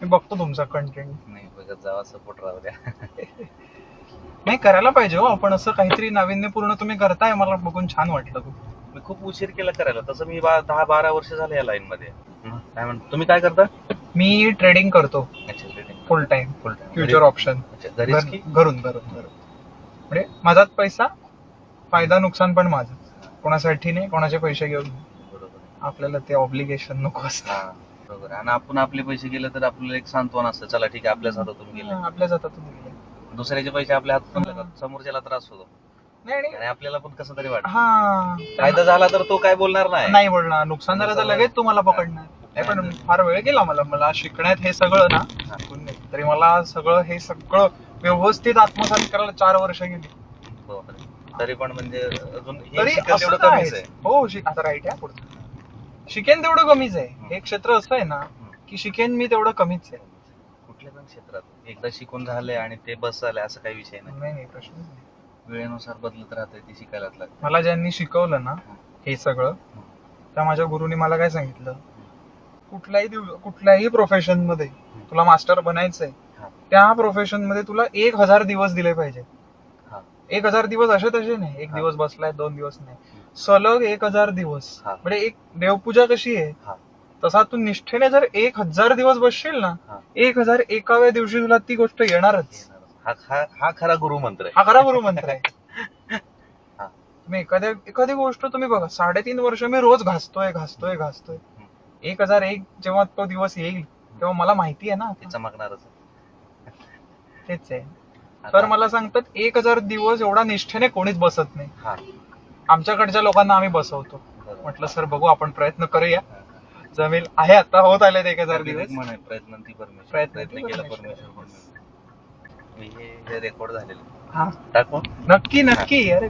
मी बघतो तुमचा कंटेंट. नाही बघत जावा, सपोर्ट राहू द्या. नाही करायला पाहिजे हो आपण, असं काहीतरी नाविन्यपूर्ण तुम्ही करताय, मला बघून छान वाटलं खूप. मी खूप उशीर केला करायला, तसं मी 10-12 वर्ष झाले या लाईन मध्ये. काय म्हणतो तुम्ही, काय करता? मी ट्रेडिंग करतो अच्छा, trading. फुल time, Full time. Future option. अच्छा, घरीच की? घरून म्हणजे माझाच पैसा, फायदा नुकसान पण माझं, कोणासाठी नाही, कोणाचे पैसे घेऊन नाही. बरोबर. आपल्याला ते ऑब्लिगेशन नको असतं. हा बरोबर. आणि आपण आपले पैसे गेले तर आपल्याला एक सांत्वन असतं, चला ठीक आहे आपल्याच हातातून गेले. आपल्याच हातातून गेले. दुसऱ्याचे पैसे आपल्या हातातून जातात, समोरच्याला त्रास होतो नाही आणि आपल्याला पण कसं तरी वाटतं. हा, फायदा झाला तर तो काय बोलणार नाही बोलणार, नुकसान झालं तर लगेच तुम्हाला पकडणार. नाही पण फार वेळ गेला मला शिकण्यात हे सगळं ना, ऐकून नाही. तरी मला हे सगळं व्यवस्थित आत्मसात करायला 4 वर्ष गेली. बापरे. तरी पण म्हणजे अजून हे तरी शिकल असं तेवढं कमीच आहे. हो, आता राईट आहे पुढचं. शिकेन तेवढं कमीच आहे. हे क्षेत्र असं आहे ना की शिकेन मी तेवढं कमीच आहे. कुठल्या पण क्षेत्रात एकदा शिकून झालंय आणि ते बस झालंय असं काही विषय नाही. नाही प्रश्न नाही. वेळेनुसार बदलत राहतंय, ते शिकायलाच लागतं. मला ज्यांनी शिकवलं ना हे सगळं, त्या माझ्या गुरुनी मला काय सांगितलं, कुठल्याही प्रोफेशन मध्ये तुला मास्टर बनायचंय, त्या प्रोफेशन मध्ये तुला 1000 दिवस दिले पाहिजे. 1000 दिवस असे तसे नाही, एक दिवस बसलाय 2 दिवस नाही, सलग 1000 दिवस. म्हणजे एक देवपूजा कशी आहे तसा तू निष्ठेने जर 1000 दिवस बसशील ना, 1001व्या दिवशी तुला ती गोष्ट येणारच. हा खरा गुरुमंत्र आहे. हा खरा गुरुमंत्र आहे. तुम्ही एखादी गोष्ट तुम्ही बघा, 3.5 वर्ष मी रोज घासतोय. 1001 जेव्हा तो दिवस येईल तेव्हा मला माहिती आहे ना ते चमकणारच. तेच आहे. तर मला सांगतात 1000 दिवस एवढा निष्ठेने कोणीच बसत नाही. आमच्याकडच्या लोकांना आम्ही बसवतो. म्हटलं सर बघू, आपण प्रयत्न करूया, जमेल. आहे आता होत आले 1000 दिवस. प्रयत्न केला परमेश्वर. हे रेकॉर्ड झालेलं. हा टाकू नक्की. अरे